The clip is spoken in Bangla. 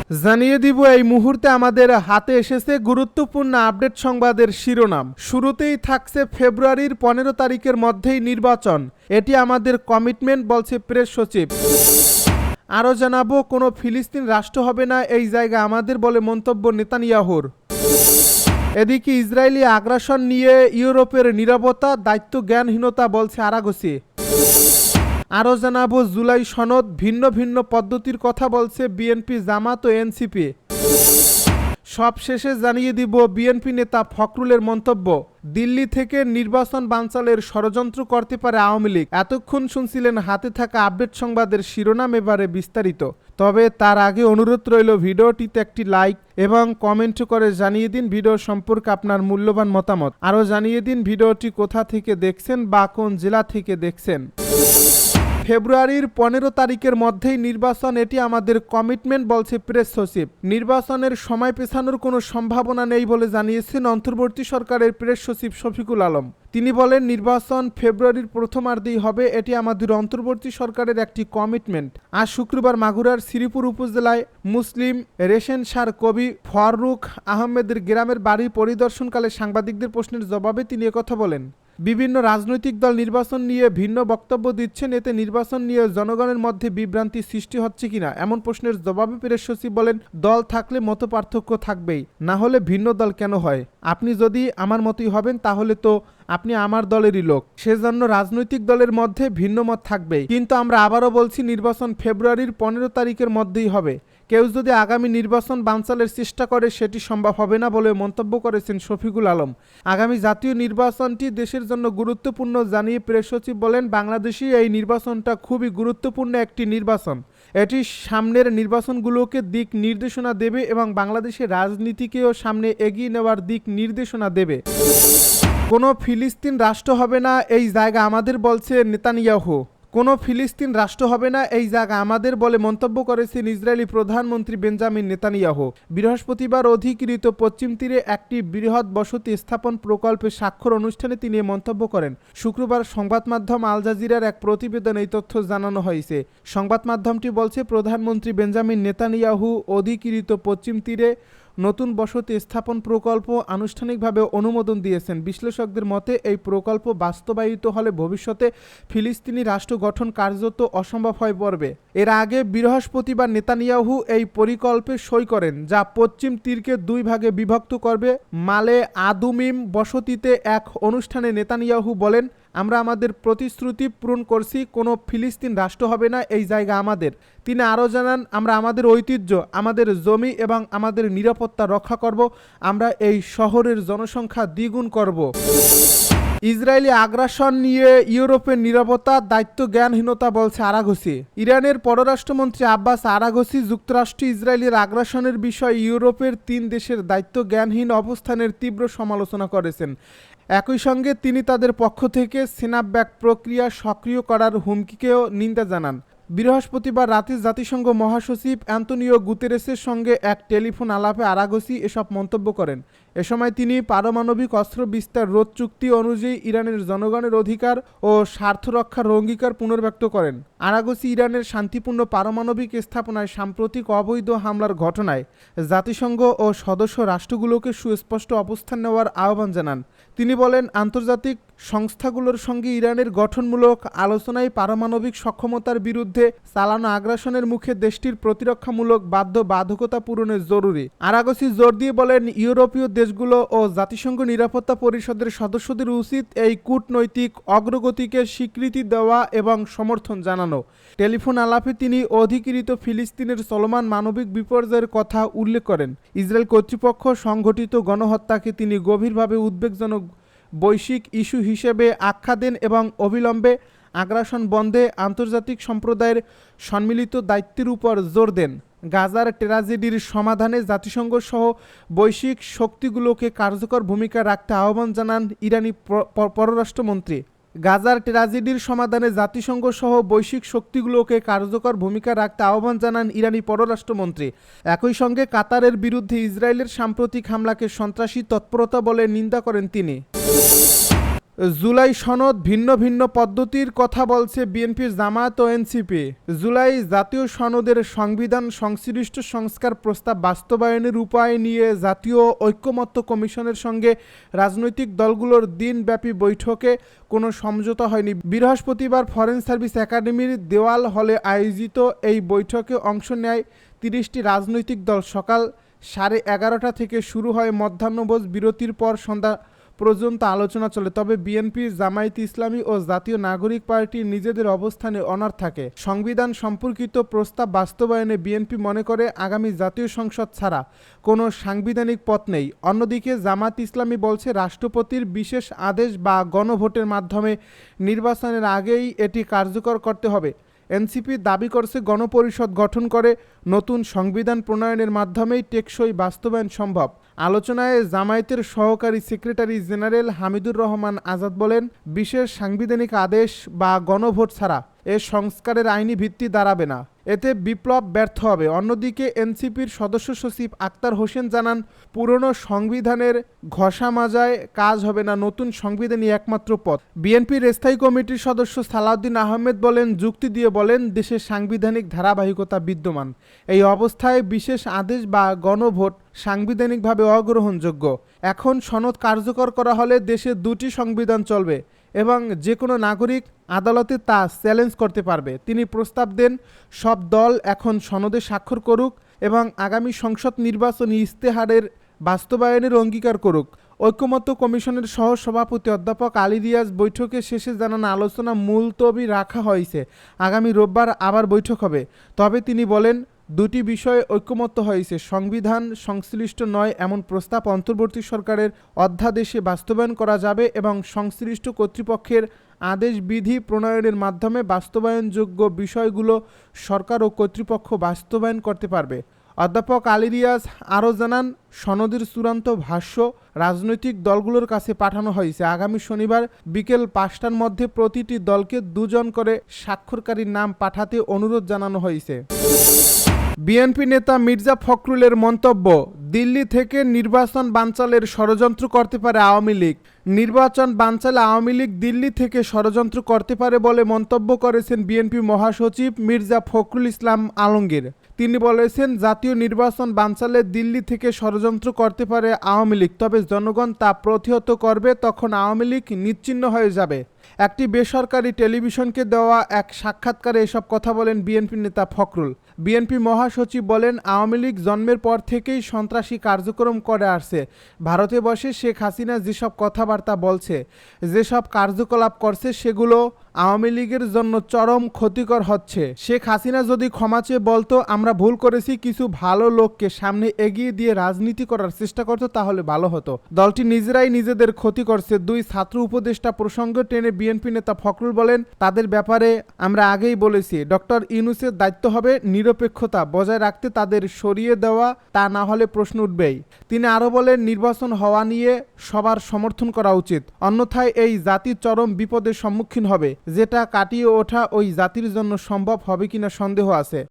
জানিয়ে দিব এই মুহূর্তে আমাদের হাতে এসেছে গুরুত্বপূর্ণ আপডেট সংবাদের শিরোনাম। শুরুতেই থাকছে ফেব্রুয়ারির 15 তারিখের মধ্যেই নির্বাচন, এটি আমাদের কমিটমেন্ট, বলছে প্রেস সচিব। আরও জানাবো, কোনো ফিলিস্তিন রাষ্ট্র হবে না এই জায়গা আমাদের, বলে মন্তব্য নেতানিয়াহুর। এদিকে ইসরায়েলি আগ্রাসন নিয়ে ইউরোপের নীরবতা, দায়িত্ব জ্ঞানহীনতা, বলছে আরাগসি। আরও জানাবো, জুলাই সনদ, ভিন্ন ভিন্ন পদ্ধতির কথা বলছে বিএনপি, জামাত ও এনসিপি। সব শেষে জানিয়ে দিব বিএনপি নেতা ফখরুলের মন্তব্য, দিল্লি থেকে নির্বাচন বানচালের ষড়যন্ত্র করতে পারে আওয়ামী লীগ। এতক্ষণ শুনছিলেন হাতে থাকা আপডেট সংবাদের শিরোনাম, এবারে বিস্তারিত। তবে তার আগে অনুরোধ রইল ভিডিওটিতে একটি লাইক এবং কমেন্ট করে জানিয়ে দিন ভিডিও সম্পর্কে আপনার মূল্যবান মতামত। আরও জানিয়ে দিন ভিডিওটি কোথা থেকে দেখছেন বা কোন জেলা থেকে দেখছেন। ফেব্রুয়ারির 15 তারিখের মধ্যেই নির্বাচন, এটি আমাদের কমিটমেন্ট, বলছে প্রেস সচিব। নির্বাচনের সময় পেছানোর কোনো সম্ভাবনা নেই বলে জানিয়েছেন অন্তর্বর্তী সরকারের প্রেস সচিব শফিকুল আলম। তিনি বলেন, নির্বাচন ফেব্রুয়ারির প্রথমার্ধেই হবে, এটি আমাদের অন্তর্বর্তী সরকারের একটি কমিটমেন্ট। আজ শুক্রবার মাগুরার শ্রীপুর উপজেলায় মুসলিম রেশেন সার কবি ফররুখ আহমেদের গ্রামের বাড়ি পরিদর্শনকালে সাংবাদিকদের প্রশ্নের জবাবে তিনি একথা বলেন। বিভিন্ন রাজনৈতিক দল নির্বাচন নিয়ে ভিন্ন বক্তব্য দিচ্ছেন, এতে নির্বাচন নিয়ে জনগণের মধ্যে বিভ্রান্তি সৃষ্টি হচ্ছে কিনা এমন প্রশ্নের জবাবে প্রেস সচিব বলেন, দল থাকলে মতপার্থক্য থাকবেই, না হলে ভিন্ন দল কেন হয়? আপনি যদি আমার মতই হবেন তাহলে তো আপনি আমার দলেরই লোক, সেজন্য রাজনৈতিক দলের মধ্যে ভিন্ন মত থাকবেই। কিন্তু আমরা আবারও বলছি, নির্বাচন ফেব্রুয়ারির 15 তারিখের মধ্যেই হবে। কেউ যদি আগামী নির্বাচন বানচালের চেষ্টা করে সেটি সম্ভব হবে না বলে মন্তব্য করেছেন শফিকুল আলম। আগামী জাতীয় নির্বাচনটি দেশের জন্য গুরুত্বপূর্ণ জানিয়ে প্রেস সচিব বলেন, বাংলাদেশে এই নির্বাচনটা খুবই গুরুত্বপূর্ণ একটি নির্বাচন। এটি সামনের নির্বাচনগুলোকে দিক নির্দেশনা দেবে এবং বাংলাদেশের রাজনীতিকেও সামনে এগিয়ে নেওয়ার দিক নির্দেশনা দেবে। কোনো ফিলিস্তিন রাষ্ট্র হবে না এই জায়গা আমাদের, বলছে নেতানিয়াহু। কোনো ফিলিস্তিন রাষ্ট্র হবে না এই জায়গা আমাদের বলে মন্তব্য করেছেন ইসরায়েলি প্রধানমন্ত্রী বেঞ্জামিন নেতানিয়াহু। বৃহস্পতিবার অধিকৃত পশ্চিম তীরে একটি বৃহৎ বসতি স্থাপন প্রকল্পে স্বাক্ষর অনুষ্ঠানে তিনি মন্তব্য করেন। শুক্রবার সংবাদ মাধ্যম আল জাজিরার এক প্রতিবেদনে এই তথ্য জানানো হয়েছে। সংবাদ মাধ্যমটি বলছে, প্রধানমন্ত্রী বেঞ্জামিন নেতানিয়াহু অধিকৃত পশ্চিম তীরে নতুন বসতি স্থাপন প্রকল্প আনুষ্ঠানিকভাবে অনুমোদন দিয়েছেন। বিশ্লেষকদের মতে এই প্রকল্প বাস্তবায়িত হলে ভবিষ্যতে ফিলিস্তিনি রাষ্ট্র গঠন কার্যত অসম্ভব হয়ে পড়বে। এর আগে বৃহস্পতিবার নেতানিয়াহু এই পরিকল্পে সই করেন, যা পশ্চিম তীরকে দুই ভাগে বিভক্ত করবে। মালে আদুমিম বসতিতে এক অনুষ্ঠানে নেতানিয়াহু বলেন, আমরা আমাদের প্রতিশ্রুতি পূরণ করছি, কোনো ফিলিস্তিন রাষ্ট্র হবে না এই জায়গা আমাদের। তিনি আরও জানান, আমরা আমাদের ঐতিহ্য, আমাদের জমি এবং আমাদের নিরাপত্তা রক্ষা করব। আমরা এই শহরের জনসংখ্যা দ্বিগুণ করব। ইসরায়েলি আগ্রাসন নিয়ে ইউরোপের নীরবতা, দায়িত্ব জ্ঞানহীনতা, বলছে আরাগসি। ইরানের পররাষ্ট্রমন্ত্রী আব্বাস আরাগসি যুক্তরাষ্ট্র ইসরায়েলের আগ্রাসনের বিষয়ে ইউরোপের 3 দেশের দায়িত্ব জ্ঞানহীন অবস্থানের তীব্র সমালোচনা করেছেন। একই সঙ্গে তিনি তাদের পক্ষ থেকে স্ন্যাপব্যাক প্রক্রিয়া সক্রিয় করার হুমকিকেও নিন্দা জানান। বৃহস্পতিবার রাতে জাতিসংঘ মহাসচিব অ্যান্তোনিও গুতেরেসের সঙ্গে এক টেলিফোন আলাপে আরাগসি এসব মন্তব্য করেন। এ সময় তিনি পারমাণবিক অস্ত্র বিস্তার রোধ চুক্তি অনুযায়ী ইরানের জনগণের অধিকার ও স্বার্থ রক্ষার অঙ্গীকার পুনর্ব্যক্ত করেন। আরাগসি ইরানের শান্তিপূর্ণ পারমাণবিক স্থাপনায় সাম্প্রতিক অবৈধ হামলার ঘটনায় জাতিসংঘ ও সদস্য রাষ্ট্রগুলোকে সুস্পষ্ট অবস্থান নেওয়ার আহ্বান জানান। তিনি বলেন, আন্তর্জাতিক সংস্থাগুলোর সঙ্গে ইরানের গঠনমূলক আলোচনায় পারমাণবিক সক্ষমতার বিরুদ্ধে চালানো আগ্রাসনের মুখে দেশটির প্রতিরক্ষামূলক বাধ্যবাধকতা পূরণে জরুরি। আরাগসি জোর দিয়ে বলেন, ইউরোপীয় দেশগুলো ও জাতিসংঘ নিরাপত্তা পরিষদের সদস্যদের উচিত এই কূটনৈতিক অগ্রগতিকে স্বীকৃতি দেওয়া এবং সমর্থন জানানো। টেলিফোন আলাপে তিনি অধিকৃত ফিলিস্তিনের চলমান মানবিক বিপর্যয়ের কথা উল্লেখ করেন। ইসরায়েল কর্তৃপক্ষ সংঘটিত গণহত্যাকে তিনি গভীরভাবে উদ্বেগজনক বৈশ্বিক ইস্যু হিসেবে আখ্যা দেন এবং অবিলম্বে আগ্রাসন বন্ধে আন্তর্জাতিক সম্প্রদায়ের সম্মিলিত দায়িত্বের উপর জোর দেন। গাজার ট্র্যাজেডির সমাধানে জাতিসংঘ সহ বৈশ্বিক শক্তিগুলোকে কার্যকর ভূমিকা রাখতে আহ্বান জানান ইরানি পররাষ্ট্রমন্ত্রী। গাজার ট্র্যাজেডির সমাধানে জাতিসংঘ সহ বৈশ্বিক শক্তিগুলোকে কার্যকর ভূমিকা রাখতে আহ্বান জানান ইরানি পররাষ্ট্রমন্ত্রী। একই সঙ্গে কাতারের বিরুদ্ধে ইসরায়েলের সাম্প্রতিক হামলাকে সন্ত্রাসী তৎপরতা বলে নিন্দা করেন তিনি। জুলাই সনদ ভিন্ন ভিন্ন পদ্ধতির কথা বলছে বিএনপি, জামায়াত ও এনসিপি। জুলাই জাতীয় সনদের সংবিধান সংশ্লিষ্ট সংস্কার প্রস্তাব বাস্তবায়নের উপায় নিয়ে জাতীয় ঐকমত্য কমিশনের সঙ্গে রাজনৈতিক দলগুলোর দিনব্যাপী বৈঠকে কোনো সমঝোতা হয়নি। বৃহস্পতিবার ফরেন সার্ভিস একাডেমির দেওয়াল হলে আয়োজিত এই বৈঠকে অংশ নেয় 30টি রাজনৈতিক দল। সকাল 11:30 থেকে শুরু হয়। মধ্যাহ্নভোজ বিরতির পর সন্ধ্যা পর্যন্ত আলোচনা চলে। তবে বিএনপি, জামায়াত ইসলামী ও জাতীয় নাগরিক পার্টি নিজেদের অবস্থানে অনড় থাকে। সংবিধান সম্পর্কিত প্রস্তাব বাস্তবায়নে বিএনপি মনে করে আগামী জাতীয় সংসদ ছাড়া কোনো সাংবিধানিক পথ নেই। অন্যদিকে জামায়াত ইসলামী বলছে রাষ্ট্রপতির বিশেষ আদেশ বা গণভোটের মাধ্যমে নির্বাচনের আগেই এটি কার্যকর করতে হবে। এনসিপি দাবি করছে গণপরিষদ গঠন করে নতুন সংবিধান প্রণয়নের মাধ্যমেই টেকসই বাস্তবায়ন সম্ভব। আলোচনায় জামায়াতের সহকারী সেক্রেটারি জেনারেল হামিদুর রহমান আজাদ বলেন, বিশেষ সাংবিধানিক আদেশ বা গণভোট ছাড়া এ সংস্কারের আইনি ভিত্তি দাঁড়াবে না, এতে বিপ্লব ব্যর্থ হবে। অন্যদিকে এনসিপির সদস্য সচিব আক্তার হোসেন জানান, পুরনো সংবিধানের ঘষা মাজায় কাজ হবে না, নতুন সংবিধানই একমাত্র পথ। বিএনপির স্থায়ী কমিটির সদস্য সালাউদ্দিন আহমেদ বলেন, যুক্তি দিয়ে বলেন, দেশের সাংবিধানিক ধারাবাহিকতা বিদ্যমান। এই অবস্থায় বিশেষ আদেশ বা গণভোট সাংবিধানিকভাবে অগ্রহণযোগ্য। এখন সনদ কার্যকর করা হলে দেশে দুটি সংবিধান চলবে এবং যে কোনো নাগরিক আদালতে তা চ্যালেঞ্জ করতে পারবে। তিনি প্রস্তাব দেন, সব দল এখন সনদে স্বাক্ষর করুক এবং আগামী সংসদ নির্বাচনী ইস্তেহারের বাস্তবায়নের অঙ্গীকার করুক। ঐকমত্য কমিশনের সহ সভাপতি অধ্যাপক আলী রিয়াজ বৈঠকে শেষে জানান, আলোচনা মুলতবি রাখা হয়েছে, আগামী রোববার আবার বৈঠক হবে। তবে তিনি বলেন, দুটি বিষয়ে ঐকমত্য হয়েছে, সংবিধান সংশ্লিষ্ট নয় এমন প্রস্তাব অন্তর্বর্তী সরকারের অধ্যাদেশে বাস্তবায়ন করা যাবে এবং সংশ্লিষ্ট কর্তৃপক্ষের আদেশ বিধি প্রণয়নের মাধ্যমে বাস্তবায়নযোগ্য বিষয়গুলো সরকার ও কর্তৃপক্ষ বাস্তবায়ন করতে পারবে। অধ্যাপক আলী রিয়াজ আরও জানান, সনদের চূড়ান্ত ভাষ্য রাজনৈতিক দলগুলোর কাছে পাঠানো হয়েছে। আগামী শনিবার বিকেল 5টার মধ্যে প্রতিটি দলকে 2 জন করে স্বাক্ষরকারীর নাম পাঠাতে অনুরোধ জানানো হয়েছে। বিএনপি নেতা মির্জা ফখরুলের মন্তব্য, দিল্লি থেকে নির্বাচন বানচালের ষড়যন্ত্র করতে পারে আওয়ামী লীগ। নির্বাচন বানচালে আওয়ামী লীগ দিল্লি থেকে ষড়যন্ত্র করতে পারে বলে মন্তব্য করেছেন বিএনপি মহাসচিব মির্জা ফখরুল ইসলাম আলমগীর। তিনি বলেছেন, জাতীয় নির্বাচন বানচালে দিল্লি থেকে ষড়যন্ত্র করতে পারে আওয়ামী লীগ, তবে জনগণ তা প্রতিহত করবে, তখন আওয়ামী লীগ নিশ্চিহ্ন হয়ে যাবে। একটি বেসরকারি টেলিভিশনকে দেওয়া এক সাক্ষাৎকারে এসব কথা বলেন বিএনপি নেতা ফখরুল। বিএনপি মহাসচিব বলেন, আওয়ামী লীগ জন্মের পর থেকেই সন্ত্রাসী কার্যক্রম করে আসছে। ভারতে বসে শেখ হাসিনা যেসব কথাবার্তা বলছে, যেসব কার্যকলাপ করছে, সেগুলো আওয়ামী লীগের জন্য চরম ক্ষতিকর হচ্ছে। শেখ হাসিনা যদি ক্ষমা চেয়ে বলতো, আমরা ভুল করেছি, কিছু ভালো লোককে সামনে এগিয়ে দিয়ে রাজনীতি করার চেষ্টা করতো, তাহলে ভালো হতো। দলটি নিজেরাই নিজেদের ক্ষতি করছে। 2 ছাত্র উপদেষ্টা প্রসঙ্গ টেনে বিএনপি নেতা ফখরুল বলেন, তাদের ব্যাপারে আমরা আগেই বলেছি, ডক্টর ইউনূসের দায়িত্ব হবে নিরপেক্ষতা বজায় রাখতে, তাদের সরিয়ে দেওয়া, তা না হলে প্রশ্ন উঠবেই। তিনি আরও বলেন, নির্বাচন হওয়া নিয়ে সবার সমর্থন করা উচিত, অন্যথায় এই জাতি চরম বিপদের সম্মুখীন হবে, যেটা কাটিয়ে ওঠা ওই জাতির জন্য সম্ভব হবে কিনা সন্দেহ আছে।